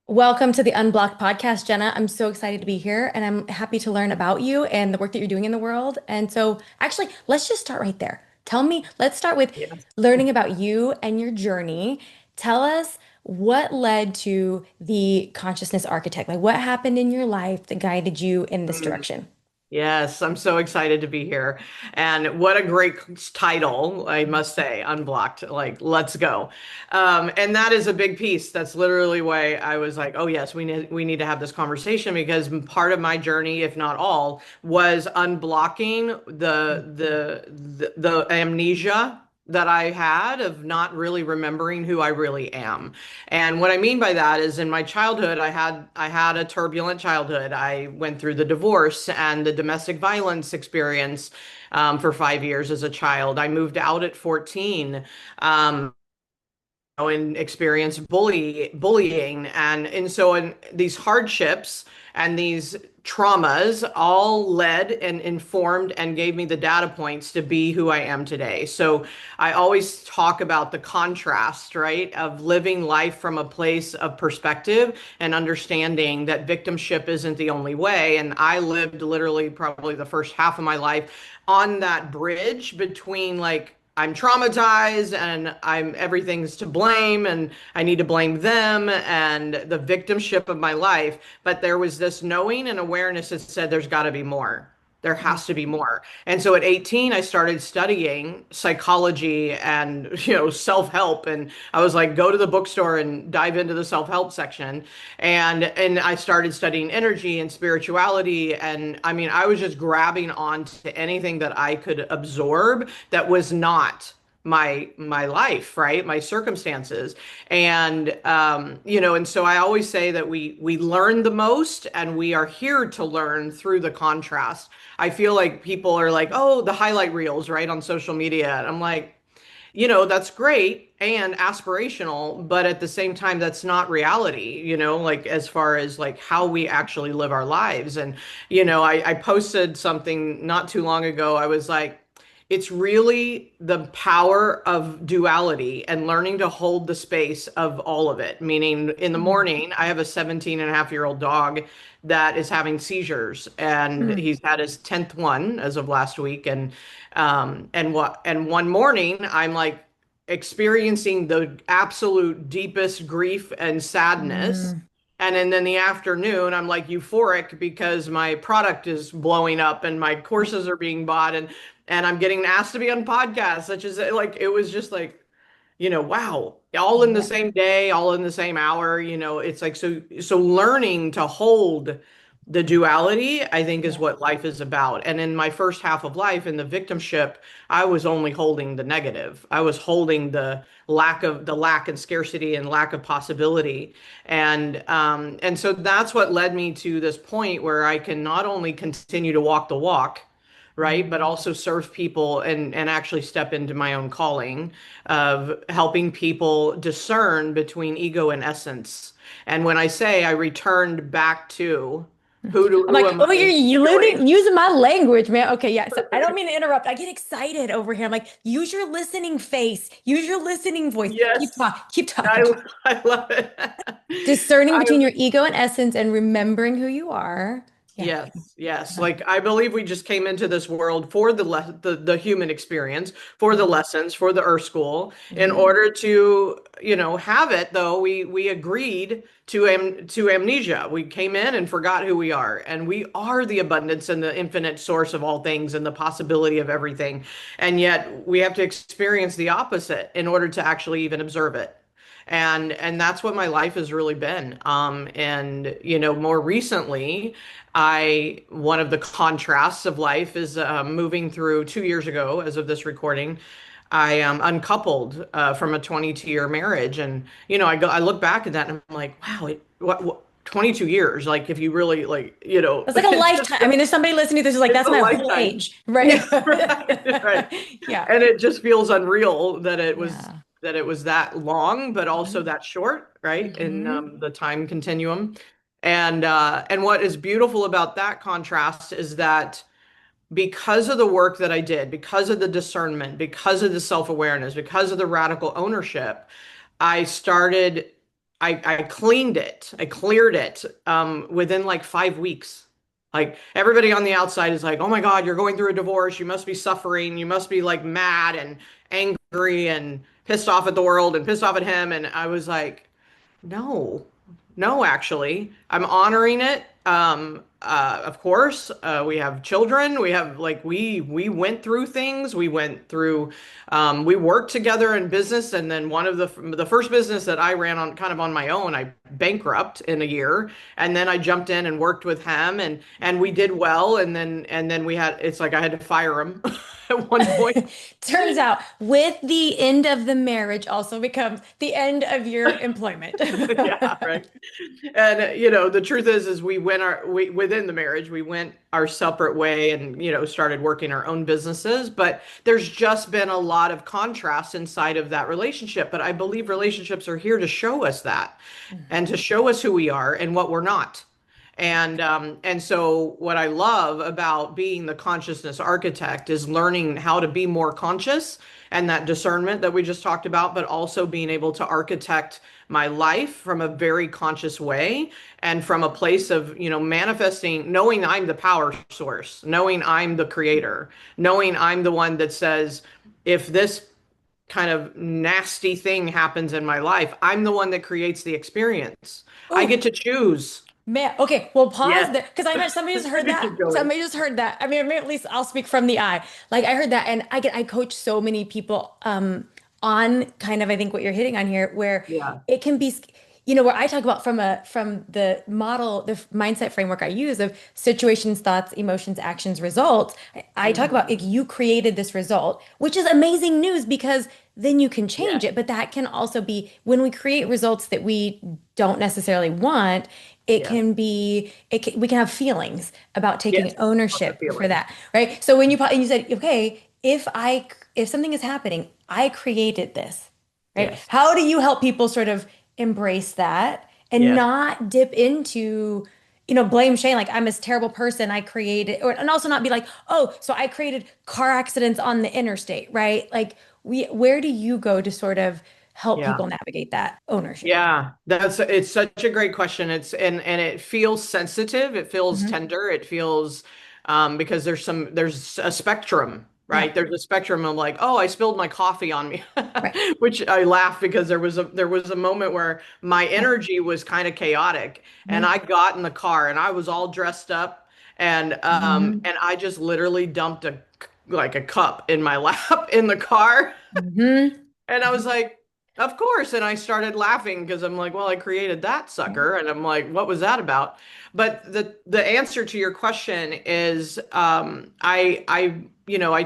Welcome to the Unblocked podcast, Jenna. I'm so excited to be here and I'm happy to learn about you and the work that you're doing in the world. And so, actually, let's just start right there. Let's start with Yes. learning about you and your journey. Tell us what led to the consciousness architect. Like, what happened in your life that guided you in this Mm, direction? yes, I'm so excited to be here. And what a great title, I must say, Unblocked. Like, let's go. And that is a big piece. That's literally why I was like, oh yes, we need to have this conversation because part of my journey, if not all, was unblocking the amnesia that I had of not really remembering who I really am. And what I mean by that is in my childhood, I had a turbulent childhood. I went through the divorce and the domestic violence experience for 5 years as a child. I moved out at 14. And experienced bullying and so in these hardships and these traumas all led and informed and gave me the data points to be who I am today. So I always talk about the contrast, right, of living life from a place of perspective and understanding that victimship isn't the only way. And I lived literally probably the first half of my life on that bridge between like I'm traumatized and I'm everything's to blame and I need to blame them and the victimship of my life. But there was this knowing and awareness that said there's got to be more. There has to be more. And so at 18, I started studying psychology and, self-help. And I was like, go to the bookstore and dive into the self-help section. And I started studying energy and spirituality. And I mean, I was just grabbing on to anything that I could absorb that was not my life, right? My circumstances. And so I always say that we learn the most and we are here to learn through the contrast. I feel like people are like, oh, the highlight reels, right, on social media. And I'm like, that's great and aspirational, but at the same time, that's not reality, like as far as like how we actually live our lives. And, I posted something not too long ago. I was like, it's really the power of duality and learning to hold the space of all of it. Meaning, in the morning, I have a 17-and-a-half-year-old dog that is having seizures, and Mm. he's had his 10th one as of last week. And one morning, I'm like experiencing the absolute deepest grief and sadness. Mm. And then in the afternoon, I'm like euphoric because my product is blowing up and my courses are being bought and I'm getting asked to be on podcasts, such as like it was just like, wow, all in the Yeah. same day, all in the same hour, it's like so learning to hold the duality, I think, is Yeah. what life is about. And in my first half of life in the victimship, I was only holding the negative. I was holding the lack and scarcity and lack of possibility. And so that's what led me to this point where I can not only continue to walk the walk, right, but also serve people and actually step into my own calling of helping people discern between ego and essence. And when I say I returned back to I'm who like, am oh, I you're doing? learning, using my language, man. Okay, yeah. So I don't mean to interrupt. I get excited over here. I'm like, use your listening face, use your listening voice. Yes, Keep talking. I love it. Discerning I between your ego and essence and remembering who you are. Yeah. Yes, yes. Like I believe we just came into this world for the human experience, for the Yeah. lessons, for the Earth School. In Yeah. order to, have it though, we agreed to amnesia. We came in and forgot who we are, and we are the abundance and the infinite source of all things and the possibility of everything. And yet we have to experience the opposite in order to actually even observe it. And that's what my life has really been. And more recently, I one of the contrasts of life is moving through 2 years ago, as of this recording. I uncoupled from a 22-year marriage, and I look back at that and I'm like, wow, what 22 years? Like, if you really like, That's like a it just lifetime. I mean, there's somebody listening to this who's like, it's that's a my whole lifetime. age, right? Yeah, right, right. Yeah. And it just feels unreal that Yeah. it was that long, but also Mhm. that short, right? In Mhm. the time continuum. And what is beautiful about that contrast is that because of the work that I did, because of the discernment, because of the self-awareness, because of the radical ownership, I started I cleaned it. I cleared it within like 5 weeks. Like everybody on the outside is like, "Oh my God, you're going through a divorce. You must be suffering. You must be like mad and angry and pissed off at the world and pissed off at him." And I was like, no, no, actually, I'm honoring it. Of course, we have children. We have like we went through things. We went through. We worked together in business, and then one of the first business that I ran on kind of on my own, I bankrupt in a year, and then I jumped in and worked with him, and we did well, and then we had it's like I had to fire him at one point. Turns out, with the end of the marriage also becomes the end of your employment. Yeah, right. And the truth is we within the marriage, we went our separate way and started working our own businesses. But there's just been a lot of contrast inside of that relationship. But I believe relationships are here to show us that and to show us who we are and what we're not. And so what I love about being the consciousness architect is learning how to be more conscious and that discernment that we just talked about, but also being able to architect my life from a very conscious way and from a place of, manifesting, knowing I'm the power source, knowing I'm the creator, knowing I'm the one that says, if this kind of nasty thing happens in my life, I'm the one that creates the experience. I Oh, get to choose. man. Okay, well, pause Yes. there because I know somebody just heard that. Keep going. Somebody just heard that. I mean, at least I'll speak from the eye. Like I heard that, and I coach so many people on kind of I think what you're hitting on here, where Yeah. it can be, where I talk about from the model, the mindset framework I use of situations, thoughts, emotions, actions, results. I talk about like Mhm. you created this result, which is amazing news because then you can change Yes. it. But that can also be when we create results that we don't necessarily want, Yes. we can have feelings about taking Yes. Lots of ownership for feelings. that, right? So when you said, okay, if something is happening, I created this, right? Yes. How do you help people sort of embrace that and Yes. not dip into, blame shame, like I'm this terrible person, I created, or and also not be like, oh, so I created car accidents on the interstate, right? Like where do you go to sort of help Yeah. people navigate that ownership? Yeah, it's such a great question. And it feels sensitive, it feels Hmm. tender, it feels because there's a spectrum, Yeah, right? There's a spectrum of like, oh, I spilled my coffee on me, right. which I laugh because there was a moment where my energy was kind of chaotic and Hmm. I got in the car and I was all dressed up and I just literally dumped a cup in my lap in the car. Hmm. And I was like, of course. And I started laughing because I'm like, well, I created that sucker. And I'm like, what was that about? But the answer to your question is I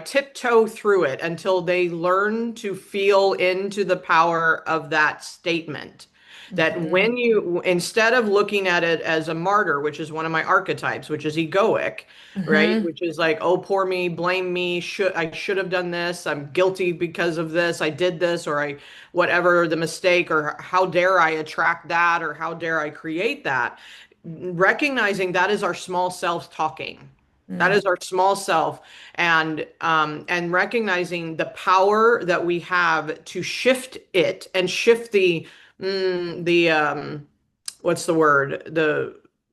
tiptoe through it until they learn to feel into the power of that statement. That Hmm. when you, instead of looking at it as a martyr, which is one of my archetypes, which is egoic, right? Hmm. Which is like, oh, poor me, blame me, I should have done this, I'm guilty because of this, I did this, or I whatever the mistake, or how dare I attract that, or how dare I create that. Recognizing that is our small self talking. That Hmm. is our small self, and recognizing the power that we have to shift it and shift the what's the word,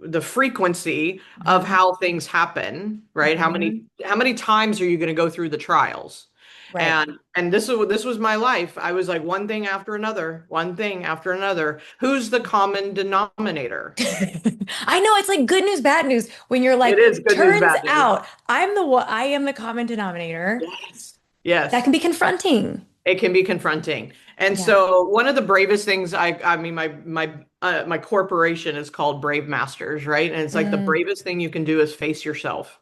the frequency of Hmm. how things happen, right? how many Hmm. how many times are you going to go through the trials? Right. And this was my life. I was like one thing after another, one thing after another. Who's the common denominator? I know it's like good news, bad news when you're It like, is good news, turns bad news. out I am the common denominator. Yes. That Yes. can be confronting. It can be confronting. And Yeah. so one of the bravest things I mean my corporation is called Brave Masters, right? And it's like the Mm, bravest thing you can do is face yourself.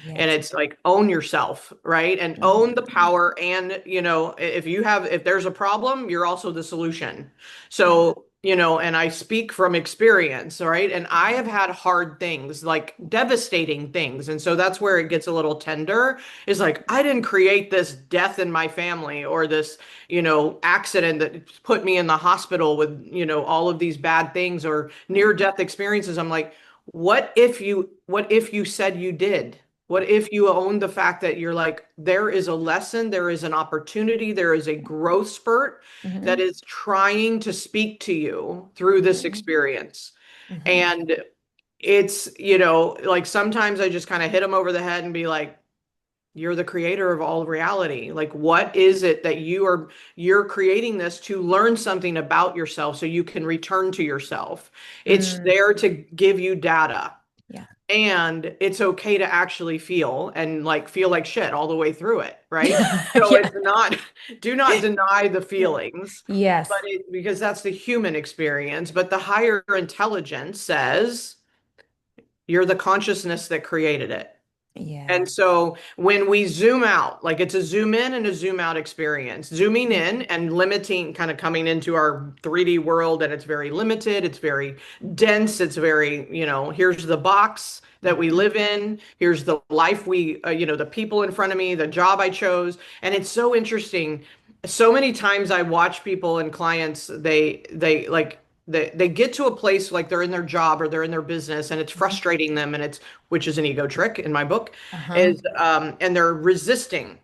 And yes. it's like own yourself, right? And own the Mhm. power. And, if there's a problem, you're also the solution. Yeah. So, and I speak from experience, right? And I have had hard things, like devastating things. And so that's where it gets a little tender, is like, I didn't create this death in my family or this, accident that put me in the hospital with, all of these bad things or near death experiences. I'm like, what if you said you did? What if you own the fact that you're like, there is a lesson, there is an opportunity, there is a growth spurt that Hmm. is trying to speak to you through this Hmm. experience. Hmm. And it's, like sometimes I just kind of hit them over the head and be like, you're the creator of all reality. Like, what is it that you're creating this to learn something about yourself so you can return to yourself? It's Mm. there to give you data. Yeah. And it's okay to actually feel and like feel like shit all the way through it, right? So Yeah. it's not, do not deny the Yeah. feelings, but Yes. because that's the human experience. But the higher intelligence says you're the consciousness that created it. And Yeah. so when we zoom out, like it's a zoom in and a zoom out experience, zooming in and limiting, kind of coming into our 3D world, and it's very limited, it's very dense, it's very, here's the box that we Mhm. live in, here's the life the people in front of me, the job I chose. And it's so interesting. So many times I watch people and clients, they get to a place like they're in their job or they're in their business and it's Mhm. frustrating them, and it's, which is an ego trick in my book, Uh-huh. is and they're resisting.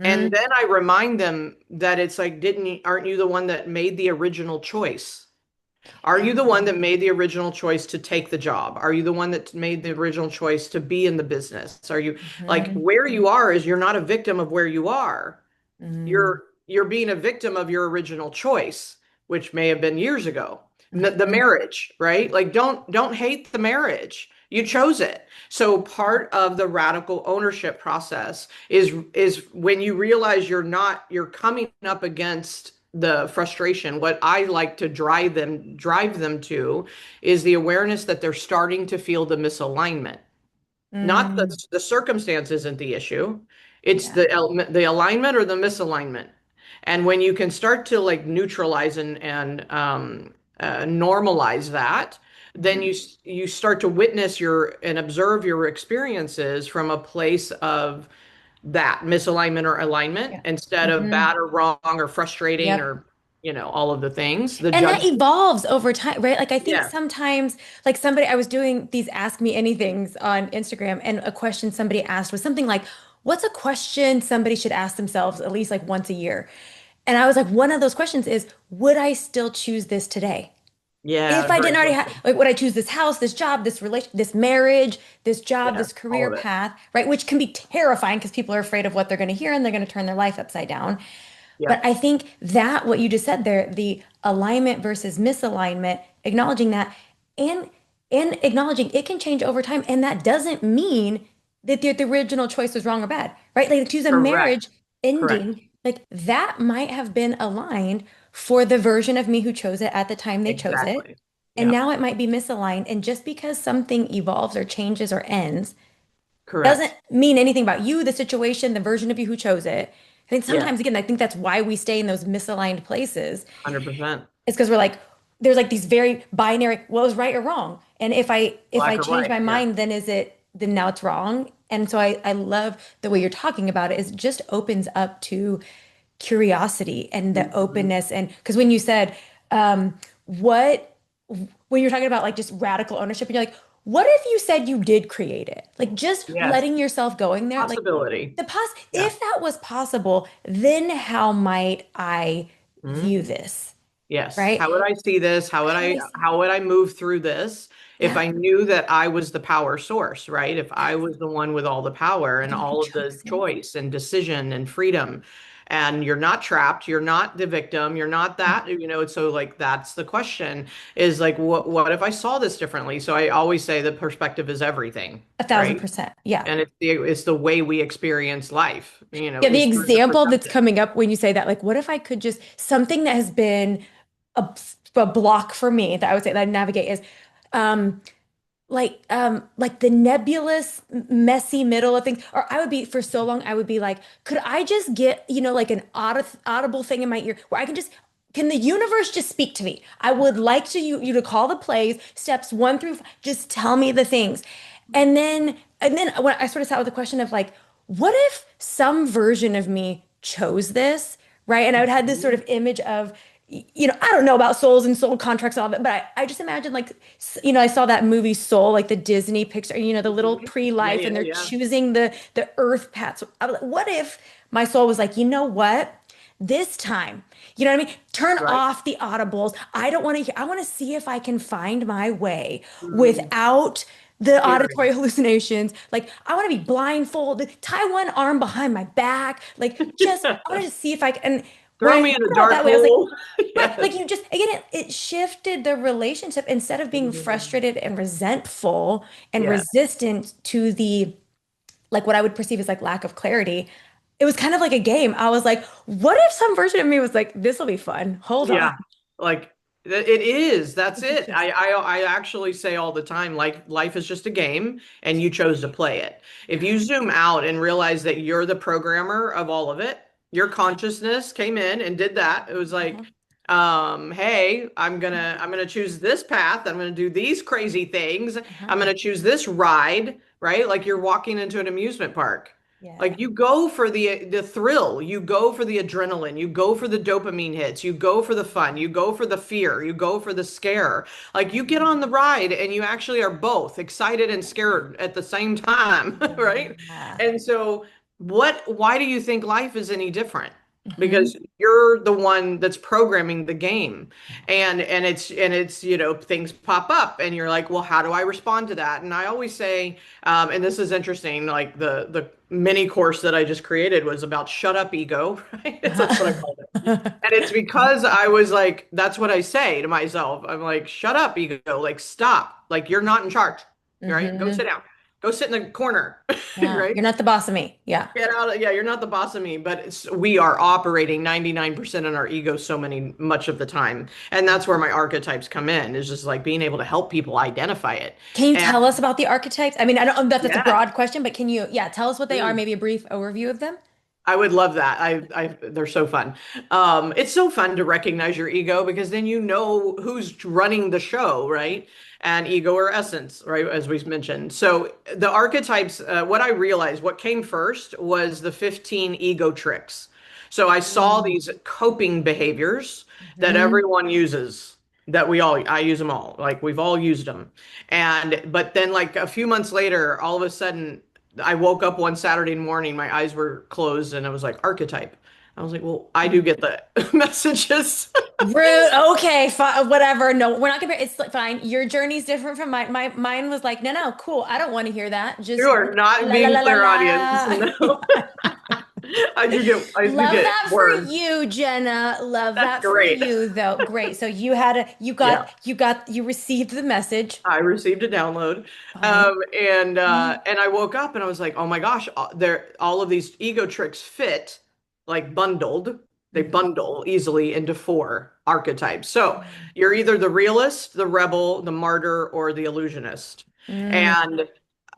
And Hmm. then I remind them that it's like, aren't you the one that made the original choice? Are you the Yeah. one that made the original choice to take the job? Are you the one that made the original choice to be in the business? Are you, like, Hmm. where you are is, you're not a victim of where you are. Hmm. You're being a victim of your original choice, which may have been years ago. The Hmm. marriage, right? Like, don't hate the marriage. You chose it. So part of the radical ownership process is when you realize you're coming up against the frustration. What I like to drive them to is the awareness that they're starting to feel the misalignment. Not Hmm. the circumstance isn't the issue. It's Yeah. the alignment or the misalignment. And when you can start to like neutralize and normalize that, then Hmm. you start to witness your and observe your experiences from a place of that misalignment or alignment, Yeah. instead of Hmm. bad or wrong or frustrating Yep. or all of the things, the And that judgment. evolves over time, right? Like I think Yeah. sometimes, like somebody, I was doing these Ask Me Anythings on Instagram, and a question somebody asked was something like, what's a question somebody should ask themselves at least like once a year? And I was like, one of those questions is, would I still choose this today? Yeah, If I great didn't already have, question. like, would I choose this house, this job, this relation, this marriage, this job, Yeah, this all career of it. path, right? Which can be terrifying because people are afraid of what they're going to hear and they're going to turn their life upside down. But Yeah. I think that what you just said there, the alignment versus misalignment, acknowledging that and and acknowledging it can change over time. And that doesn't mean that the original choice was wrong or bad, right? Like to choose a Correct. marriage Correct. ending, like that might have been aligned for the version of me who chose it at the time they chose it. Exactly. And Yeah. now it might be misaligned. And just because something evolves or changes or ends doesn't Correct. mean anything about you, the situation, the version of you who chose it. I think Yes. sometimes, again, I think that's why we stay in those misaligned places. 100%. It's because we're like, there's like these very binary, well, is right or wrong. And if I Black or change white. my Yeah. mind, then now it's wrong. And so I love the way you're talking about it is it just opens up to curiosity and the Mhm. openness. And because when you said, what when you're talking about like just radical ownership and you're like, what if you said you did create it? Like just Yes. letting yourself going there, like Possibility. Yeah. if that was possible, then how might I Mhm. view this? Yes. Right? How would I see this? How would How would I I see? how would I move through this if Yep. I knew that I was the power source, right? If I Yes. was the one with all the power You're and the one who all of the chose it. choice and decision and freedom. And you're not trapped, you're not the victim, you're not that, so like that's the question, is like what if I saw this differently? So I always say the perspective is everything, A thousand right? percent. Yeah. And it's the way we experience life, Yeah, the is through the example that's perception. coming up when you say that, like, what if I could just something that has been a, a block for me that I would say that I navigate is um like the nebulous messy middle of things, or I would be for so long I would be like, could I just get like an audible thing in my ear where I can just, can the universe just speak to me? I would like to you to call the plays steps 1 through 5, just tell me the things. And then when I sort of sat with the question of like, what if some version of me chose this, right? And I would have this sort Mhm. of image of I don't know about souls and soul contracts and all that, but I just imagine like, I saw that movie Soul, like the Disney Pixar, the little Mhm. Yeah, pre-life and yeah, they're yeah. choosing the earth path. So I was like, what if my soul was like, you know what? This time, you know what I mean? Turn Right. off the audibles. I don't want to hear, I want to see if I can find my way Mm, without the hearing. auditory hallucinations. Like, I want to be blindfolded, tie one arm behind my back. Like, I want to just see if I can. And when Throw I me thought in a about it dark that way, I was like, hole. right, Yes. like you just again it shifted the relationship instead of being Mhm. frustrated and resentful and Yeah. resistant to the like what I would perceive as like lack of clarity. It was kind of like a game. I was like, what if some version of me was like, this will be fun. Hold on. Yeah, like it is. That's This is it. just I actually say all the time, like life is just a game, and you chose to play it. If you zoom out and realize that you're the programmer of all of it, your consciousness came in and did that. It was like, uh-huh. hey, I'm gonna choose this path. I'm gonna do these crazy things. Uh-huh. I'm gonna choose this ride, right? Like you're walking into an amusement park. Yeah. Like you go for the thrill, you go for the adrenaline, you go for the dopamine hits, you go for the fun, you go for the fear, you go for the scare. Like you get on the ride and you actually are both excited and scared at the same time, right? Yeah. And so why do you think life is any different? Hmm. Because you're the one that's programming the game. And it's things pop up and you're like, well, how do I respond to that? And I always say, and this is interesting, like the mini course that I just created was about shut up ego, right? That's what I called it. And it's because I was like, that's what I say to myself. I'm like, shut up, ego, like stop. Like you're not in charge, right? Go sit Hmm. down. Go sit in the corner, Yeah. right? You're not the boss of me. Yeah. Get out of, yeah, you're not the boss of me, but we are operating 99% in our ego much of the time. And that's where my archetypes come in, is just like being able to help people identify it. Can you And tell us about the archetypes? I mean, I don't know if that's a yeah. broad question, but can you, yeah, tell us what they are, maybe a brief overview of them? I would love that. They're so fun. It's so fun to recognize your ego because then you know who's running the show, right? And ego or essence, right? As we mentioned. So the archetypes, what I realized, what came first was the 15 ego tricks. So I saw these coping behaviors that Mm-hmm. everyone uses, I use them all. Like we've all used them. But then like a few months later, all of a sudden, I woke up one Saturday morning, my eyes were closed, and I was like, archetype. I was like, well, I do get the messages. Rude. Okay, fine, whatever. No, we're not comparing. It's like, fine. Your journey's different from mine. Mine was like, no, no, cool. I don't want to hear that. You Just are not la la being la la clairaudience. la. No. I do Love get that for words. you, Jenna. Love That's that for great. you, though. Great. So Yeah. you received the message. I received a download. Fine. And I woke up and I was like, oh my gosh, all of these ego tricks fit like bundled. They Mhm. bundle easily into four archetypes. So you're either the realist, the rebel, the martyr, or the illusionist. Mm, And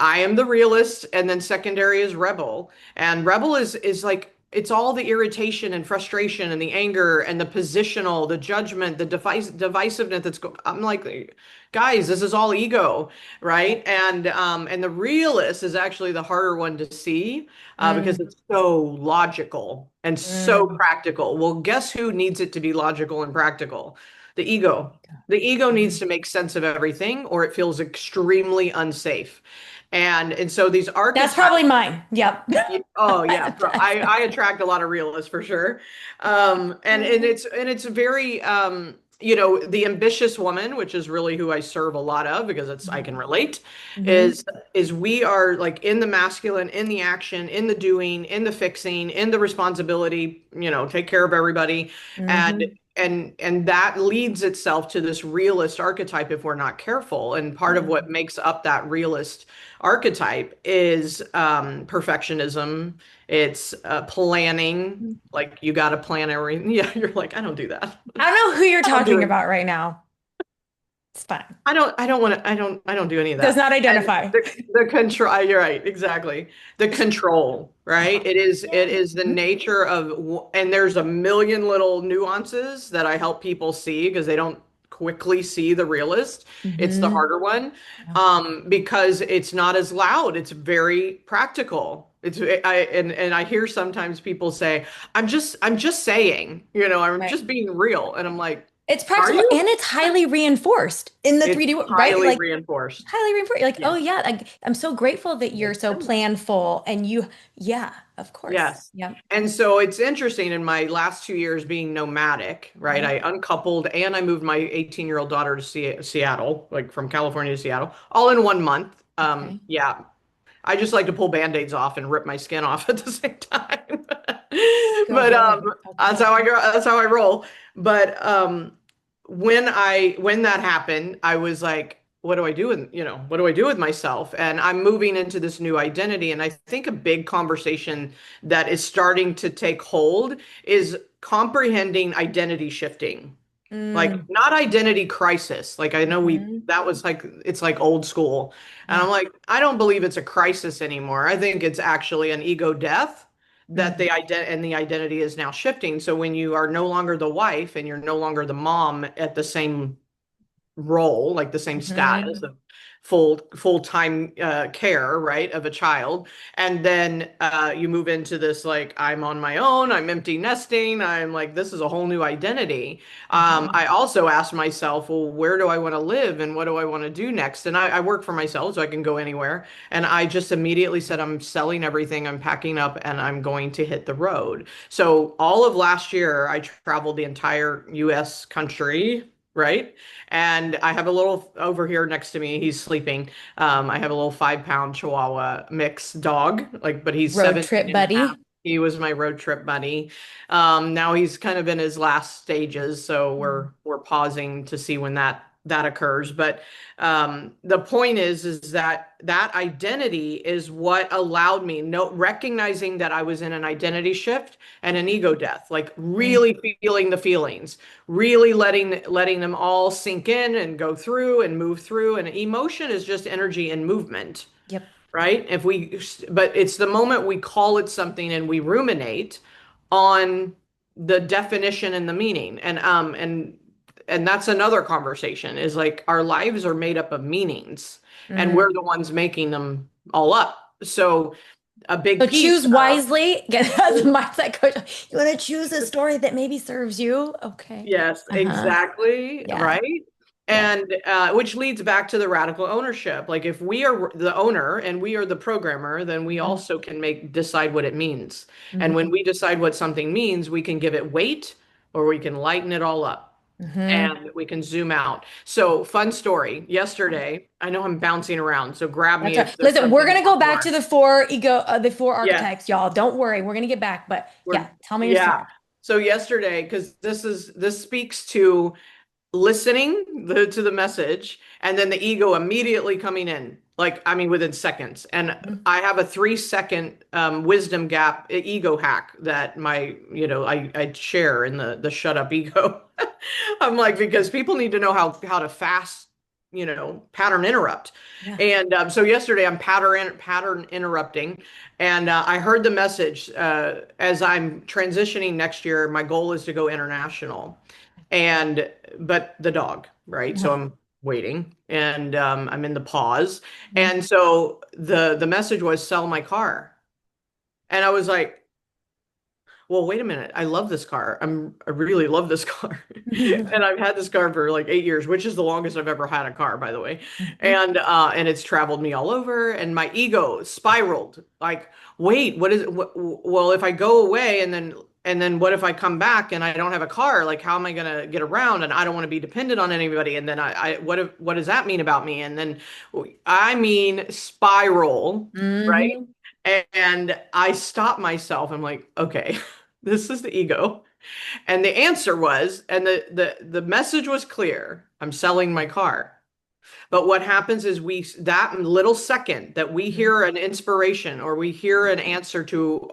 I am the realist, and then secondary is rebel. And rebel is like it's all the irritation and frustration and the anger and the positional, the judgment, the divisiveness I'm like, guys, this is all ego, right? And the realist is actually the harder one to see because mm, it's so logical and so mm. practical. Well, guess who needs it to be logical and practical? The ego. The ego needs Mm. to make sense of everything, or it feels extremely unsafe. And so these That's archetypes. probably mine. Yep. Oh yeah, I attract a lot of realists for sure. And it's very the ambitious woman, which is really who I serve a lot of because I can relate, Mm-hmm. is we are like in the masculine, in the action, in the doing, in the fixing, in the responsibility, take care of everybody. And Mm-hmm. and that leads itself to this realist archetype if we're not careful. And part of what makes up that realist archetype is perfectionism. It's planning. Like you got to plan everything. Yeah, you're like, I don't do that. I don't know who you're I don't do talking it. about right now. It's fine. I don't want to, I don't do any of Does that. not And identify. the control, you're right, exactly. The control, right? It Yeah. is the nature of, and there's a million little nuances that I help people see because they don't quickly see the realist. It's the Mm-hmm. harder one, because it's not as loud. It's very practical. And I hear sometimes people say, I'm just saying, I'm Right. just being real. And I'm like, It's are practical and you? it's highly reinforced in the It's 3D, right? highly Like reinforced. highly reinforced. Like, oh Yeah. yeah, I'm so grateful that you're Makes so sense. planful and yeah, of course. Yes. Yep. And so it's interesting in my last 2 years being nomadic, right? Mhm. I uncoupled and I moved my 18-year-old daughter to Seattle, like from California to Seattle, all in 1 month. Okay. Yeah, I just like to pull band-aids off and rip my skin off at the same time. Go But big. that's Okay. how I go, that's how I roll. But when that happened, I was like, what do I do with, what do I do with myself? And I'm moving into this new identity. And I think a big conversation that is starting to take hold is comprehending identity shifting. Like Mm, not identity crisis. Like I know hmm. that was like it's like old school. And Yeah. I'm like, I don't believe it's a crisis anymore. I think it's actually an ego death that Hmm. the identity is now shifting. So when you are no longer the wife and you're no longer the mom at the same role, like the same status Hmm. of full-time care, right, of a child. And then you move into this like I'm on my own, I'm empty nesting, I'm like this is a whole new identity. Hmm. I also asked myself, well, where do I want to live and what do I want to do next? And I work for myself, so I can go anywhere. And I just immediately said, I'm selling everything, I'm packing up, and I'm going to hit the road. So all of last year, I traveled the entire US country, right? And I have a little over here next to me. He's sleeping. I have a little 5 pound Chihuahua mix dog, like, but he's Road 17 trip and a half. buddy. He was my road trip buddy. Now he's kind of in his last stages, so Mm. we're pausing to see when that occurs. But the point is that that identity is what allowed me no recognizing that I was in an identity shift and an ego death, like Mm. really feeling the feelings, really letting them all sink in and go through and move through. And emotion is just energy and movement, Yep. right? But it's the moment we call it something and we ruminate on the definition and the meaning. And that's another conversation is like our lives are made up of meanings and we're Mm. the ones making them all up. So a big So piece choose wisely. Get as a mindset coach. You want to choose a story that maybe serves you. Okay. Yes, Uh-huh. exactly. Yeah. Right. Yeah. And which leads back to the radical ownership. Like if we are the owner and we are the programmer, then we Mhm. also can decide what it means. And when Mhm. we decide what something means, we can give it weight or we can lighten it all up Mhm. and we can zoom out. So fun story. Yesterday, I know I'm bouncing around, so grab That's me right. if there's Listen, we're something gonna more go back to for. the four Yes. archetypes, y'all. Don't worry, we're gonna get back. But yeah, tell me your Yeah. story. So yesterday, because this speaks to listening to the message and then the ego immediately coming in like I mean within seconds. And Mhm. I have a 3 second wisdom gap ego hack that I share in the shut up ego. I'm like because people need to know how to fast pattern interrupt. Yeah. And so yesterday I'm pattern interrupting and I heard the message as I'm transitioning next year my goal is to go international and but the dog, right? So Uh-huh. I'm waiting and I'm in the pause. Mhm. And so the message was sell my car. And I was like, well, wait a minute. I love this car. I really love this car. And I've had this car for like 8 years, which is the longest I've ever had a car, by the way. Mhm. And it's traveled me all over and my ego spiraled. Like, wait, what is it? Well, if I go away and then what if I come back and I don't have a car? Like, how am I gonna get around? And I don't want to be dependent on anybody. And then what does that mean about me? And then I mean spiral, right? Mhm. And I stopped myself. I'm like, okay, this is the ego. And the answer was, and the message was clear. I'm selling my car. But what happens is that little second that we Mhm. hear an inspiration or we hear an answer to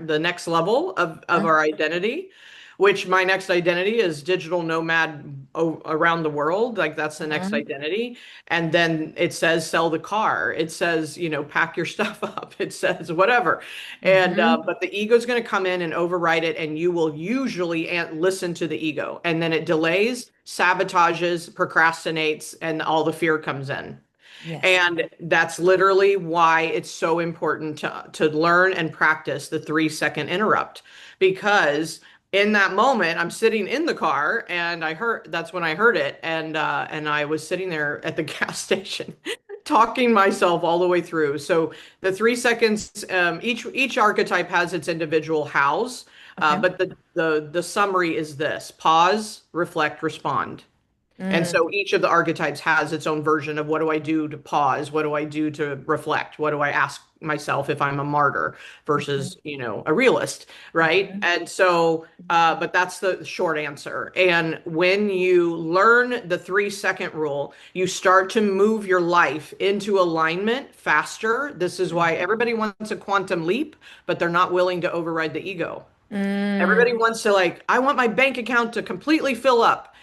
the next level of Uh-huh. our identity, which my next identity is digital nomad around the world. Like that's the next Uh-huh. identity. And then it says sell the car. It says, pack your stuff up. It says whatever. And Mhm. but the ego is going to come in and override it, and you will usually listen to the ego, and then it delays, sabotages, procrastinates, and all the fear comes in. Yes. And that's literally why it's so important to learn and practice the 3 second interrupt. Because in that moment, I'm sitting in the car and that's when I heard it. And I was sitting there at the gas station talking myself all the way through. So the 3 seconds, each archetype has its individual hows, Okay. but the summary is this: pause, reflect, respond. And Mm, so each of the archetypes has its own version of what do I do to pause? What do I do to reflect? What do I ask myself if I'm a martyr mhm, versus, a realist, right? mhm, And so, but that's the short answer. And when you learn the 3 second rule, you start to move your life into alignment faster. This is why everybody wants a quantum leap, but they're not willing to override the ego. Everybody mm. wants to like, I want my bank account to completely fill up.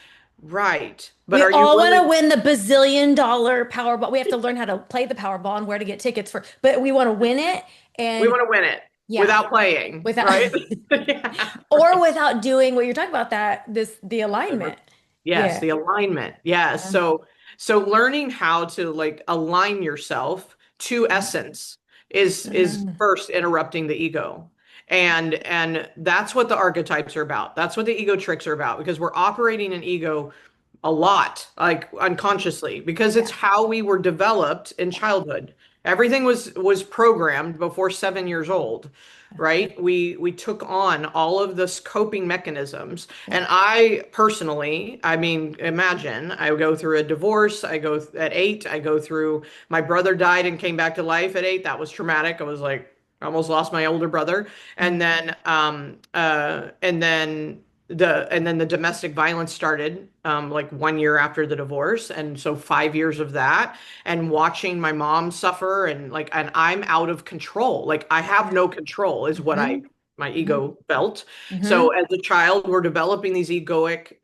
Right. But We are you all want to willing? win the bazillion-dollar Powerball. We have to learn how to play the Powerball and where to get tickets for, but we want to win it. We And want to win it yeah, without playing, without right? Yeah, or right. without doing what you're talking about, the alignment. Yes, Yeah. the alignment. Yes. Yeah. So learning how to like align yourself to essence is Mhm. first interrupting the ego. And that's what the archetypes are about. That's what the ego tricks are about because we're operating an ego a lot, like unconsciously, because it's Yeah. how we were developed in childhood. Everything was programmed before 7 years old, right? We took on all of this coping mechanisms. Yeah. And I personally, I mean, imagine I go through a divorce, I go at 8, I go through my brother died and came back to life at 8. That was traumatic. I was like, I almost lost my older brother. Mhm. And then the domestic violence started like 1 year after the divorce, and so 5 years of that, and watching my mom suffer, and I'm out of control. Like I have no control is what I Mhm. my Mhm. ego felt. So Mhm. as a child, we're developing these egoic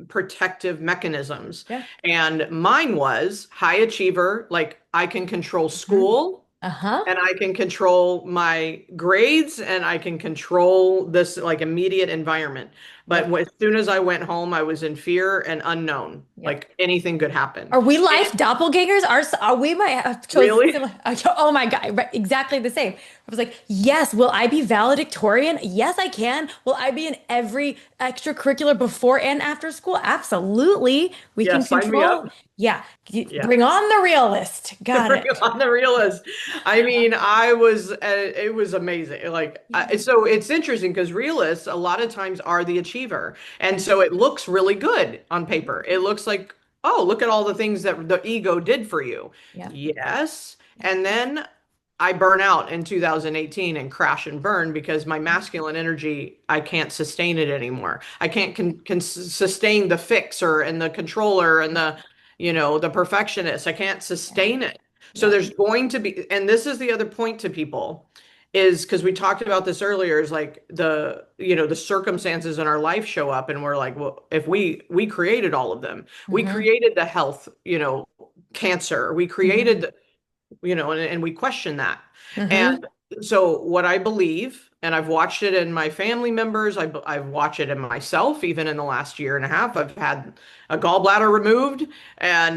protective mechanisms, Yeah. and mine was high achiever. Like I can control Mhm. school, Uh-huh. and I can control my grades, and I can control this like immediate environment. But Yep. as soon as I went home, I was in fear and unknown. Yep. Like anything could happen. Are we life And doppelgangers? Are we might have chosen really, similar? Oh my God, right, exactly the same. I was like, yes, will I be valedictorian? Yes, I can. Will I be in every extracurricular before and after school? Absolutely. We yeah, can sign me control. up. Yeah. Yeah. Bring on the realist. Got Bring it. on the realist. I mean, it was amazing. Yeah. So it's interesting because realists a lot of times are the achiever. And so it looks really good on paper. It looks like, oh, look at all the things that the ego did for you. Yeah. Yes. Yeah. And then I burn out in 2018 and crash and burn because my masculine energy, I can't sustain it anymore. I can't can sustain the fixer and the controller and Yeah. the perfectionist. I can't Yeah. sustain it. So Yeah. there's going to be, and this is the other point to people, is because we talked about this earlier, is like the circumstances in our life show up and we're like, well, if we created all of them. We Mm-hmm. created the health, cancer. We Mm-hmm. created and we question that. Mm-hmm. And so what I believe, and I've watched it in my family members, I've watched it in myself, even in the last year and a half, I've had a gallbladder removed, and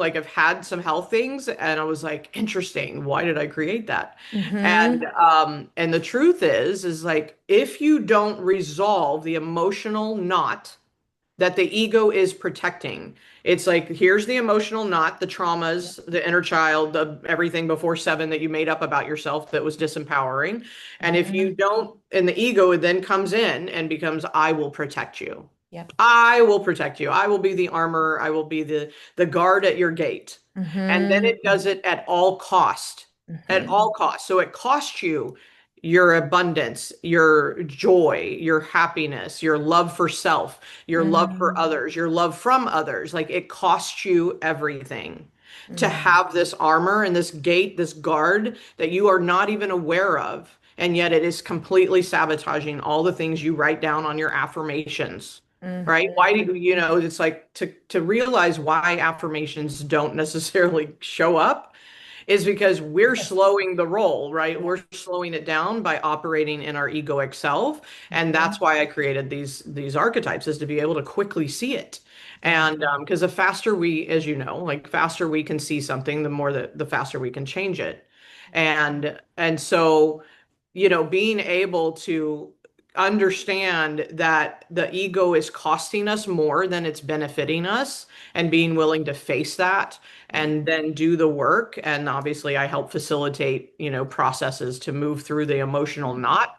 like I've had some health things, and I was like, interesting, why did I create that? And Mm-hmm. the truth is like if you don't resolve the emotional knot that the ego is protecting. It's like, here's the emotional knot, the Yeah. traumas, the inner child, the everything before 7 that you made up about yourself that was disempowering. And if you Mm-hmm. don't, and the ego then comes in and becomes, I will protect you. Yep. I will protect you. I will be the armor. I will be the guard at your gate. And then it Mm-hmm. does it at all cost. At Mm-hmm. all costs. So it costs you your abundance, your joy, your happiness, your love for self, your love for Mm-hmm. others, your love from others. Like it costs you everything to Mm-hmm. have this armor and this gate, this guard that you are not even aware of. And yet it is completely sabotaging all the things you write down on your affirmations, right? Why Mm-hmm. do it's like to realize why affirmations don't necessarily show up is because we're Yes. slowing the roll, right? Yeah. We're slowing it down by operating in our egoic self. And Mm-hmm. that's why I created these archetypes, is to be able to quickly see it. And because the faster we, as you know, like faster we can see something, the more the faster we can change it. And so, being able to understand that the ego is costing us more than it's benefiting us, and being willing to face that Yeah. and then do the work. And obviously I help facilitate, processes to move through the emotional knot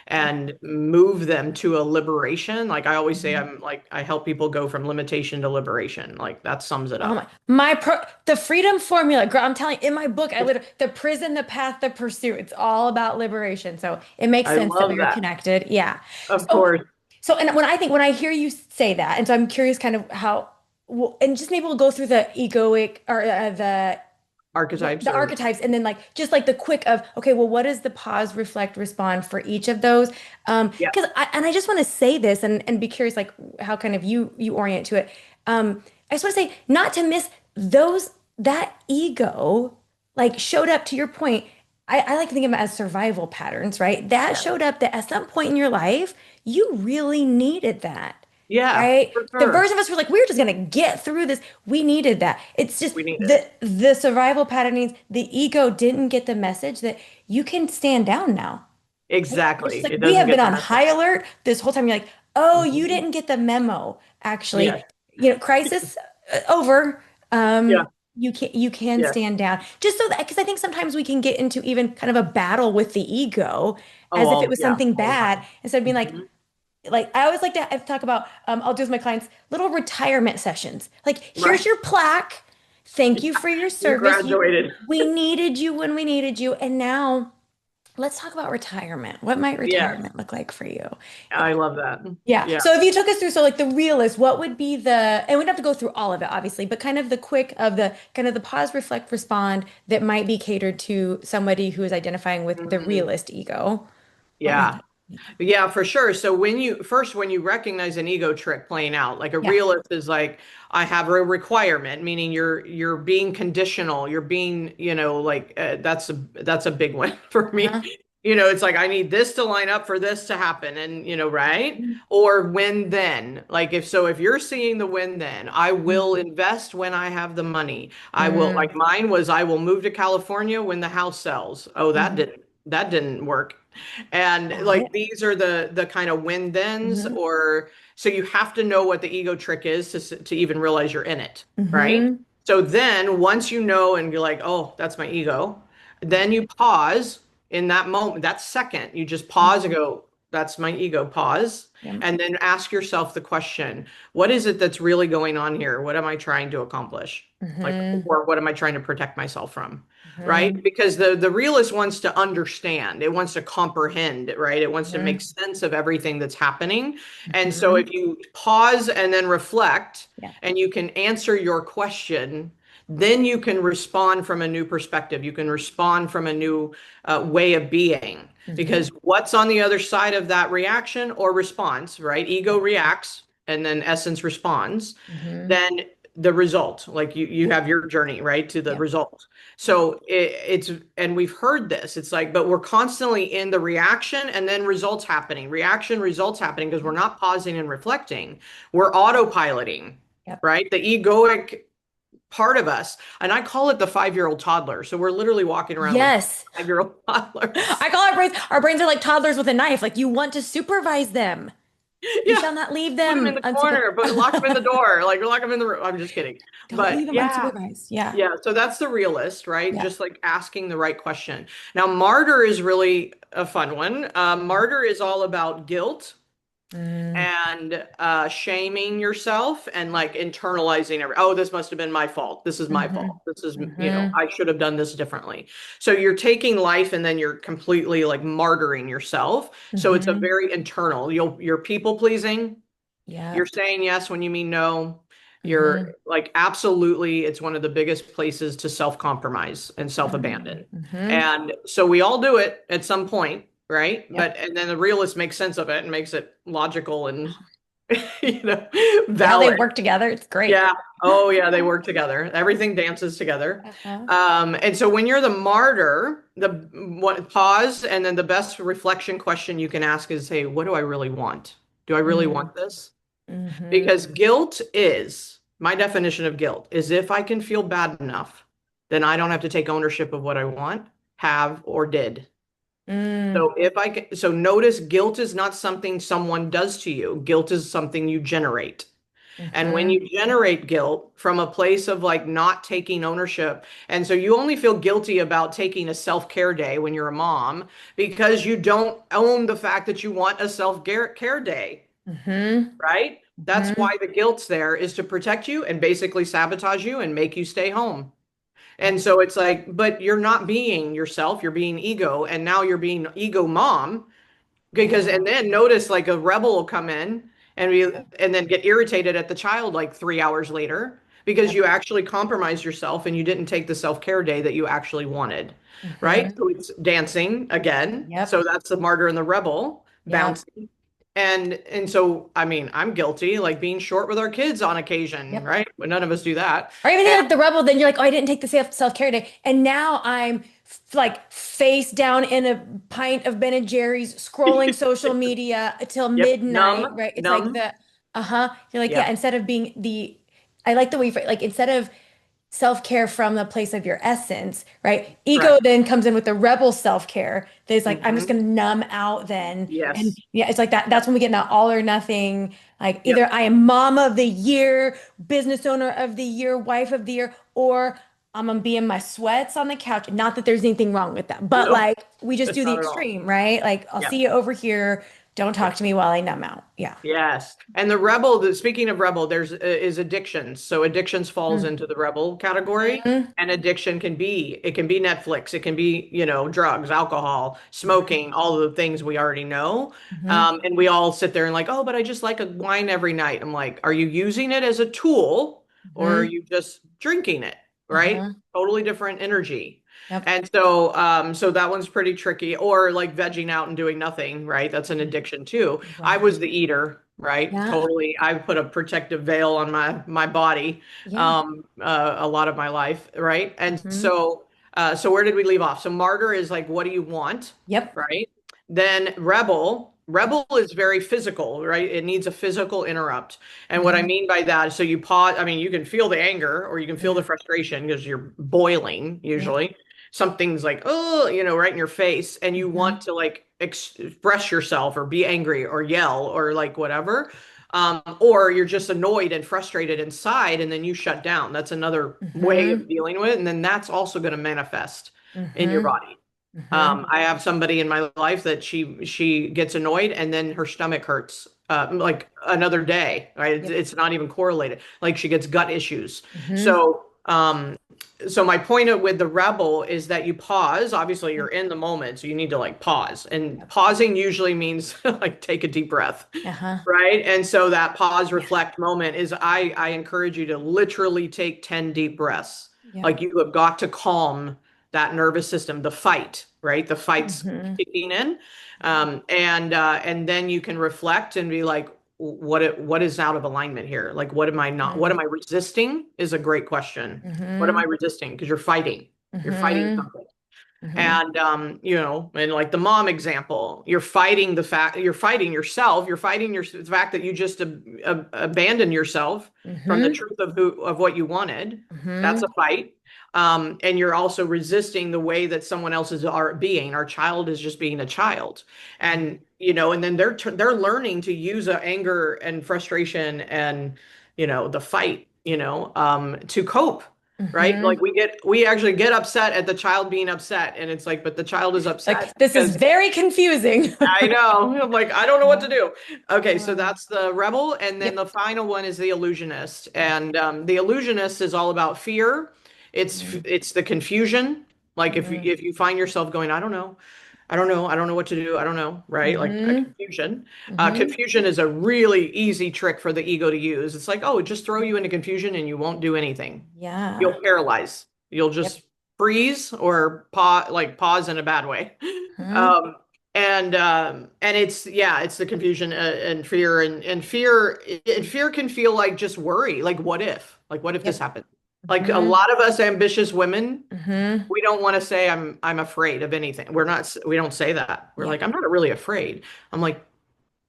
and move them to a liberation. Like I always say, Mhm. I'm like, I help people go from limitation to liberation. Like that sums it Oh up. the freedom formula, girl, I'm telling you, in my book, I literally the prison, the path, the pursuit. It's all about liberation. So it makes I sense that love we are that. connected. Yeah. Of So course. and when I hear you say that, and so I'm curious kind of how well, and just maybe we'll go through the egoic or Archetypes the or archetypes and then like just like the quick of okay, well, what is the pause, reflect, respond for each of those? yeah. Because I just want to say this and be curious like how kind of you orient to it. I just want to say not to miss those that ego like showed up to your point. I like to think of it as survival patterns, right? That Yeah. showed up that at some point in your life, you really needed that. Yeah, Right? for The sure. version of us were like, we're just gonna get through this. We needed that. It's just We need it. the survival patterns, the ego didn't get the message that you can stand down now. It's just Exactly. like It we doesn't have been get the on message. high alert this whole time. You're like, oh, you Mhm. didn't get the memo. Actually, Yes. crisis over. Yeah. You can Yes. stand down just so that because I think sometimes we can get into even kind of a battle with the ego Oh, as if it all was yeah, something all the bad time. instead of being Mhm. like I always like to talk about I'll do with my clients little retirement sessions. Like here's Right. your plaque. Thank you Yeah. for your You service. graduated. We needed you when we needed you. And now let's talk about retirement. What might Yes. retirement look like for you? I love that. Yeah. Yeah. So if you took us through, so like the realist, what would be and we don't have to go through all of it, obviously, but kind of the quick of the kind of the pause, reflect, respond that might be catered to somebody who is identifying with the Mhm. realist ego. What might Yeah. that be? Yeah, for sure. So when you recognize an ego trick playing out, like a Yeah. realist is like, I have a requirement, meaning you're being conditional. You're being, like that's a big one for me. Uh-huh. It's like I need this to line up for this to happen, and right? Or when then. Like if you're seeing the when then, I will invest when I have the money. I will Mm-hmm. like mine was I will move to California when the house sells. Oh, that didn't work. And Got like it. these are the kind of win thens, Mm-hmm. or so you have to know what the ego trick is to even realize you're in it, right? Mm-hmm. So then once you know and you're like, oh, that's my ego, then you pause in that moment, that second, you just pause and Mm-hmm. go, that's my ego, pause, Yep. and then ask yourself the question, what is it that's really going on here? What am I trying to accomplish? Like, Mm-hmm. or what am I trying to protect myself from? Mm-hmm. Right? Because the realist wants to understand, it wants to comprehend, right? It wants to make Mm-hmm. sense of everything that's happening. And so Mm-hmm. if you pause and then reflect Yeah. and you can answer your question, then you can respond from a new perspective. You can respond from a new way of being. Mm-hmm. Because what's on the other side of that reaction or response, right? Ego reacts and then essence responds. Mm-hmm. Then the result, like you Yep. have your journey, right, to the Yep. result. Yep. So it's, and we've heard this, it's like, but we're constantly in the reaction and then results happening, reaction, results happening, because we're not pausing and reflecting. We're autopiloting, Yep. right? The egoic part of us, and I call it the 5-year-old toddler. So we're literally walking around like Yes. 5-year-old toddlers. I call our brains are like toddlers with a knife. Like you want to supervise them. You Yeah. shall not leave Put them in them the unsupervised. corner, but lock them in the door, like lock them in the room. I'm just kidding. Don't But leave them yeah, unsupervised. Yeah. yeah, so that's the realist, right? Yeah. Just like asking the right question. Now, martyr is really a fun one. Martyr is all about guilt Mm, and shaming yourself and like internalizing oh, this must have been my fault. This is my hmm fault. This is, hmm I should have done this differently. So you're taking life and then you're completely like martyring yourself. So it's a hmm very internal. You're people pleasing. You're Yep. saying yes when you mean no. hmm You're like, absolutely, it's one of the biggest places to self-compromise and self-abandon. hmm And so we all do it at some point, right? Yep. And then the realist makes sense of it and makes it logical and, you know, See how they valid. work together? It's great. Yeah. Oh, yeah, they work together. Everything dances together. Uh-huh. And so when you're the martyr, the what pause and then the best reflection question you can ask is, hey, what do I really want? Do I really Mm-hmm. want this? Because guilt is my definition of guilt is if I can feel bad enough, then I don't have to take ownership of what I want, have, or did. Mm, So if I can, so notice guilt is not something someone does to you. Guilt is something you generate. And when mm-hmm, you generate guilt from a place of like not taking ownership, and so you only feel guilty about taking a self-care day when you're a mom because you don't own the fact that you want a self-care day, mm-hmm, right? That's mm-hmm. why the guilt's there is to protect you and basically sabotage you and make you stay home. Yep, And so it's like, but you're not being yourself, you're being ego, and now you're being ego mom because yeah, and then notice like a rebel will come in and then get irritated at the child like 3 hours later because yep, you actually compromised yourself and you didn't take the self-care day that you actually wanted, right? mm-hmm, So it's dancing again. yep, So that's the martyr and the rebel yep, bouncing. And so I mean, I'm guilty, like being short with our kids on occasion, yep. right? But none of us do that. Or even And like the rebel, then you're like, oh, I didn't take the self-care day. And now I'm like face down in a pint of Ben and Jerry's, scrolling social media till yep, midnight, numb, right? It's like numb. the, uh-huh. You're like, yeah, Yep, instead of being the, I like the way you like instead of self-care from the place of your essence, right? Ego correct. then comes in with the rebel self-care. That's like, I'm just Hmm. gonna numb out then. And Yes. yeah, it's like that. That's Yep. when we get in that all or nothing. Like either Yep. I am mom of the year, business owner of the year, wife of the year, or I'm gonna be in my sweats on the couch. Not that there's anything wrong with that, but No, like we just it's do the not at all. extreme, right? Like I'll see Yep. you over here. Don't talk Yep. to me while I numb out. Yeah. Yes. And the rebel, speaking of rebel, there's is addictions. So addictions falls Mm-hmm. into the rebel category. And addiction can be, it can be Netflix, it can be, drugs, alcohol, smoking, all of the things we already know. Mm-hmm. And we all sit there and like, oh, but I just like a wine every night. I'm like, are you using it as a tool or are Mm-hmm. you just drinking it? Right? Uh-huh. Totally different energy. Yep. And so that one's pretty tricky. Or like vegging out and doing nothing, right? That's an addiction too. I was Right. the eater, right? Yeah. Totally. I put a protective veil on my body, Yeah. a lot of my life, right? And Hmm. so where did we leave off? So martyr is like, what do you want, Yep. right? Then rebel is very physical, right? It needs a physical interrupt. And what I Hmm. mean by that, so you pause, I mean, you can feel the anger or you can feel the Yeah. frustration because you're boiling Yep. usually. Something's like, oh, right in your face, and you Hmm. want to like express yourself or be angry or yell or like whatever. Or you're just annoyed and frustrated inside, and then you shut down. That's another way Hmm. of dealing with it. And then that's also going to manifest in your Hmm. body. Hmm. I have somebody in my life that she gets annoyed and then her stomach hurts like another day, right? It's, Yep. it's not even correlated. Like she gets gut issues. Hmm. So my point with the rebel is that you pause. Obviously, you're Yep. in the moment, so you need to like pause. And Yep. pausing usually means like take a deep breath, Uh-huh. right? And so that pause Yeah. reflect moment is I encourage you to literally take 10 deep breaths. Yep. Like you have got to calm that nervous system, the fight, right? The fight's Hmm. kicking in. And then you can reflect and be like, what is out of alignment here? Like what am I resisting is a great question. What am I Hmm. resisting? Because you're fighting Hmm. something. Hmm. And like the mom example, you're fighting yourself, you're fighting the fact that you just abandoned yourself from the Hmm. truth of what you wanted. That's a Hmm. fight. And you're also resisting the way that someone else is being. Our child is just being a child, and then they're learning to use anger and frustration and the fight, to cope, right? Hmm. Like we actually get upset at the child being upset, and it's like, but the child is upset Like this is because very confusing. I know. I'm like, I don't know what to do. Okay, so Wow. that's the rebel, and then Yep. the final one is the illusionist, and the illusionist is all about fear. Hmm. It's the confusion. Like if you find yourself going, I don't know, I don't know what to do, I don't know, right? Like a Hmm. confusion. Hmm. Confusion is a really easy trick for the ego to use. It's like, oh, just throw you into confusion and you won't do anything. Yeah. You'll paralyze. You'll Yep. just freeze or pause in a bad way. Hmm. Um, and it's the confusion and fear can feel like just worry, like what if this Yep. happened? Like a Hmm. lot of us ambitious women, Hmm. we don't want to say I'm afraid of anything. We don't say that. We're Yep. like, I'm not really afraid. I'm like,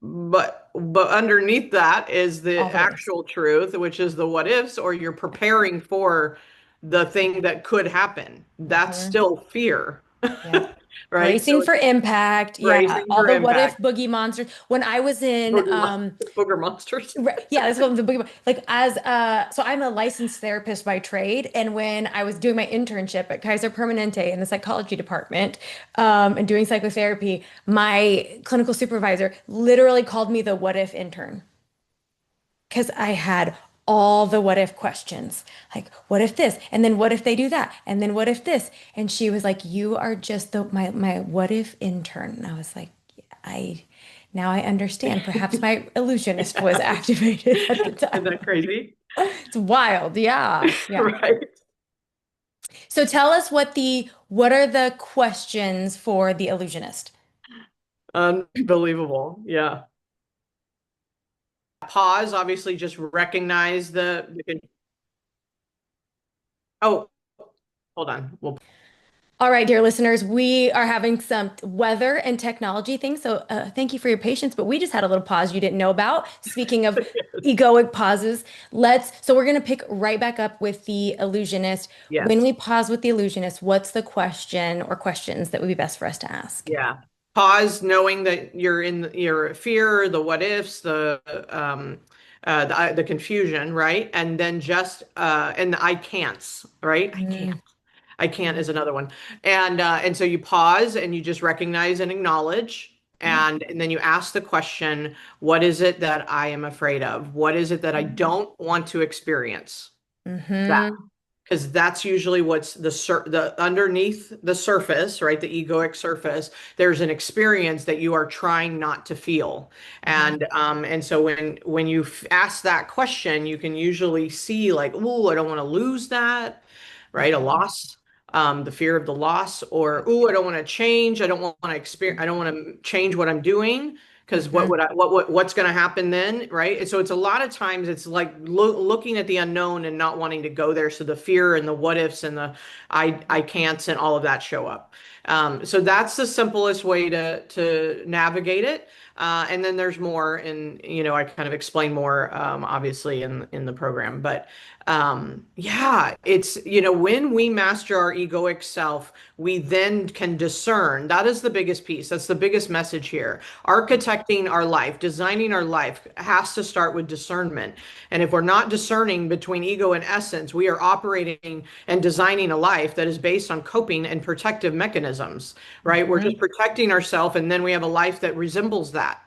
but underneath that is All the the what ifs. actual truth, which is the what ifs, or you're preparing for the thing that could happen. That's Hmm. still fear, Yep. right? So Bracing for it's impact. Yeah. bracing All for the what if impact. boogie monsters. When I was in Booger monsters. Yeah, let's go with the boogie. Like so I'm a licensed therapist by trade, and when I was doing my internship at Kaiser Permanente in the psychology department, and doing psychotherapy, my clinical supervisor literally called me the what if intern because I had all the what if questions. Like, what if this? And then what if they do that? And then what if this? And she was like, "You are just my what if intern." And I was like, I now I understand. Perhaps my illusionist was Yes. activated at the Isn't time. that crazy? It's wild. Yeah. Yeah. Right. So tell us what are the questions for the illusionist? Unbelievable. Yeah. Pause, obviously, just recognize oh, hold on. Well, All right, dear listeners, we are having some weather and technology things. So thank you for your patience, but we just had a little pause you didn't know about. Speaking of egoic pauses, so we're going to pick right back up with the illusionist. When yes. we pause with the illusionist, what's the question or questions that would be best for us to ask? Yeah. Pause, knowing that you're in your fear, the what ifs, the confusion, right? And then just and the I can'ts, right? I can't. Mm, I can't mm, is another one. And so you pause and you just recognize and acknowledge. mm, And then you ask the question, what is it that I am afraid of? What is it that I mm, don't want to experience? That mhm, because that's usually what's the underneath the surface, right? The egoic surface. There's an experience that you are trying not to feel, mhm, and so when you ask that question, you can usually see like, oh, I don't want to lose that, right? A mhm, loss. The fear of the loss, or oh, I don't want to change. I don't want to experience. I don't want to change what I'm doing because what mhm, would what's going to happen then, right? And so it's a lot of times it's like looking at the unknown and not wanting to go there. So the fear and the what ifs and the I can'ts and all of that show up. So that's the simplest way to navigate it. And then there's more, and I kind of explain more, obviously in the program. But yeah, it's when we master our egoic self, we then can discern. That is the biggest piece. That's the biggest message here. Architecting our life, designing our life has to start with discernment. And if we're not discerning between ego and essence, we are operating and designing a life that is based on coping and protective mechanisms, right? We're just mhm. protecting ourselves, and then we have a life that resembles that.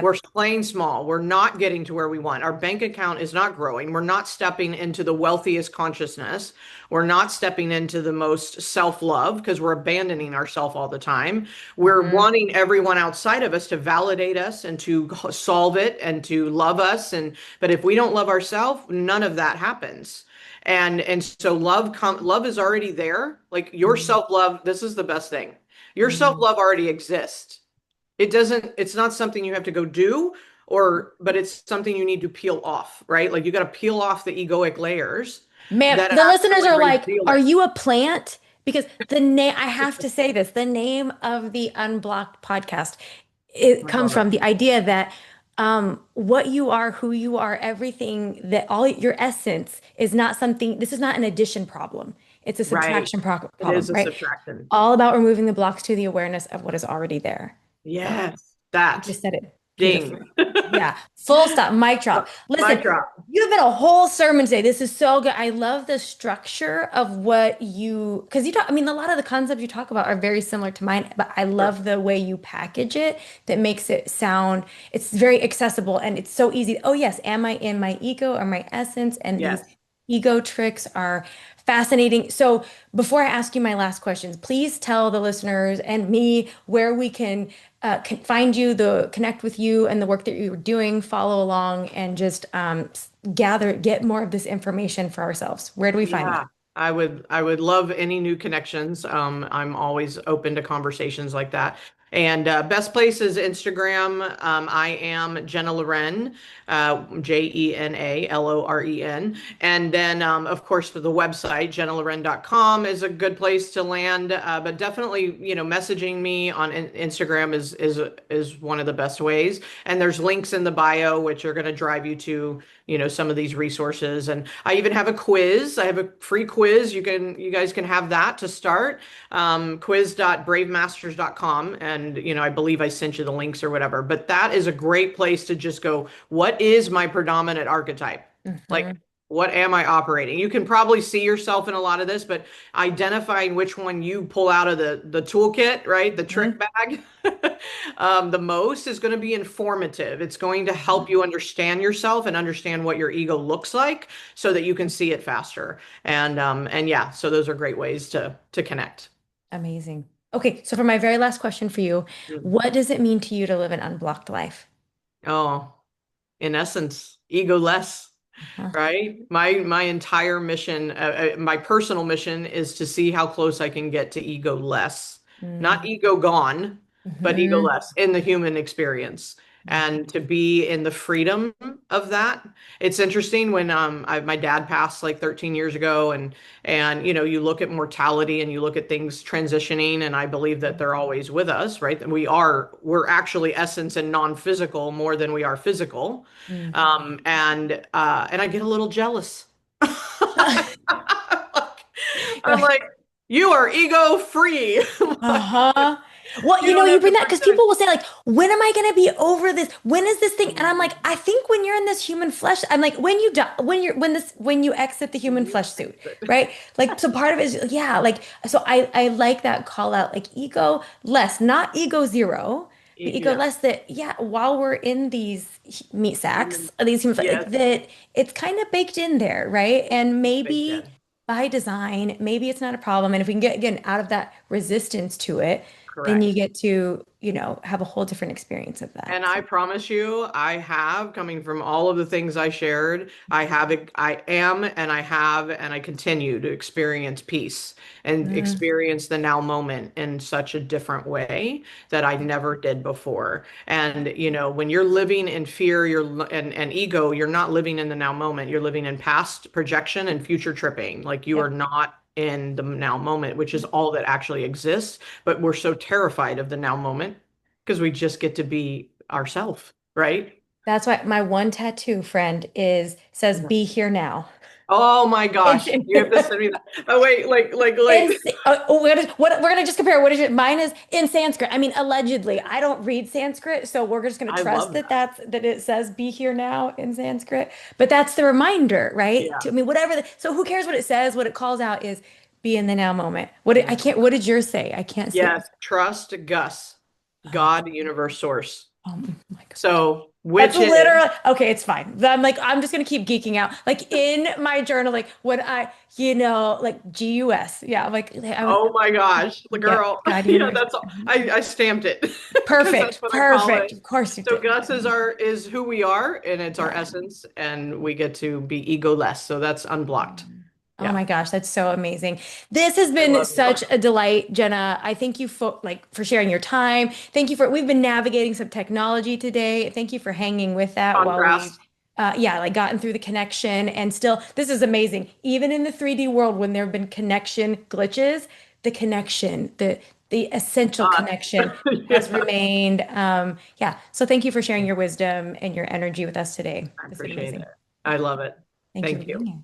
We're Yep. playing small. We're not getting to where we want. Our bank account is not growing. We're not stepping into the wealthiest consciousness. We're not stepping into the most self-love because we're abandoning ourselves all the time. We're Mhm, wanting everyone outside of us to validate us and to solve it and to love us. But if we don't love ourselves, none of that happens. And so love is already there. Like your mhm, self-love, this is the best thing. Your mhm. self-love already exists. It's not something you have to go do, but it's something you need to peel off, right? Like you got to peel off the egoic layers Man, that the listeners actually are like, reveal "Are it. you a plant?" Because the name, I have to say this, the name of the Unblocked podcast, it I comes love it. from the idea that what you are, who you are, everything that all your essence is not something, this is not an addition problem. It's a Right. subtraction It problem, is a right? subtraction. All about removing the blocks to the awareness of what is already there. So Yes. you That. just said it Ding. beautifully. Yeah. Full stop. Mic drop. Listen, Mic drop. you've been a whole sermon today. This is so good. I love the structure of because you talk, I mean, a lot of the concepts you talk about are very similar to mine, but I Sure. love the way you package it that makes it sound, it's very accessible and it's so easy. Oh, yes. Am I in my ego or my essence? And these Yes. ego tricks are fascinating. So before I ask you my last questions, please tell the listeners and me where we can find you, connect with you and the work that you're doing, follow along, and just get more of this information for ourselves. Where do we find you? Yeah. I would love any new connections. I'm always open to conversations like that. And best place is Instagram. I am Jena Lorén, Jena Lorén. And then, of course, for the website, jenalorén.com is a good place to land. But definitely, messaging me on Instagram is one of the best ways. And there's links in the bio, which are going to drive you to, some of these resources. And I even have a quiz. I have a free quiz. You guys can have that to start. Quiz.bravemasters.com. And, I believe I sent you the links or whatever. But that is a great place to just go, what is my predominant archetype? Like, Hmm. what am I operating? You can probably see yourself in a lot of this, but identifying which one you pull out of the toolkit, right? The trick Hmm. bag, the most is going to be informative. It's going to help you understand yourself and understand what your ego looks like so that you can see it faster. And yeah, so those are great ways to connect. Amazing. Okay, so for my very last question for you, Mm. what does it mean to you to live an unblocked life? Oh, in essence, ego less. Uh-huh. Right? My entire mission, my personal mission is to see how close I can get to ego less. Not ego gone, but ego Mm-hmm. less in the human experience. And to be in the freedom of that. It's interesting when my dad passed like 13 years ago and you look at mortality and you look at things transitioning and I believe that they're always with us, right? That we're actually essence and non-physical more than we are physical. Mm. And I get a little jealous. You're I'm like, like, you are ego free. uh-huh. Well, You don't you have to bring that because pretend. people will say, like, when am I gonna be over this? When is this thing? And I'm like, I think when you're in this human flesh, I'm like, when you die, when you exit the human You flesh suit, exit. right? Like, so part of it is, yeah, like, so I like that call out, like ego less, not ego zero, but ego Yeah. less that, yeah, while we're in these meat sacks, Human. these human, like Yes. that, it's kind of baked in there, right? And It's baked maybe in. by design, maybe it's not a problem. And if we can get again out of that resistance to it, then you Correct. get to, have a whole different experience of that. And I So, promise you, I have, coming from all of the things I shared, I am, and I have, and I continue to experience peace and mm, experience the now moment in such a different way that I never did before. And, when you're living in fear, and ego, you're not living in the now moment. You're living in past projection and future tripping. Like you are yep. not in the now moment, which is all that actually exists. But we're so terrified of the now moment because we just get to be ourselves, right? That's why my one tattoo friend says be here now. Oh my It's gosh, you have to send me that. Oh wait, like. we're gonna just compare. What is it? Mine is in Sanskrit. I mean, allegedly, I don't read Sanskrit, so we're just gonna I trust love that that. that it says "be here now" in Sanskrit. But that's the reminder, right? Yeah. I mean, whatever. So who cares what it says? What it calls out is be in the now moment. I Yeah. can't. What did yours say? I can't see it. Yes, trust Gus, Oh, God, universe, source. oh my God. So, That's which is, literally okay. It's fine. I'm just gonna keep geeking out. Like in my journal, like when like GUS. Yeah, like oh my gosh, the yeah, girl. God, Yeah, universe. that's all. I stamped it because that's Perfect, what I call perfect. it. Of course you So did. Gus is who we are, and it's our Yeah. essence, and we get to be egoless. So that's unblocked. Oh Yeah, my gosh, that's so amazing. This has I been love you. such a delight, Jenna. I thank you for sharing your time. Thank you for we've been navigating some technology today. Thank you for hanging with that while we've Contrast. yeah, like gotten through the connection and still this is amazing. Even in the 3D world when there have been connection glitches, the connection, the essential Us. connection has Yeah, remained. Yeah, so thank you for sharing your wisdom and your energy with us today. I It's been appreciate it. amazing. I love it. Thank you for Thank being you. here.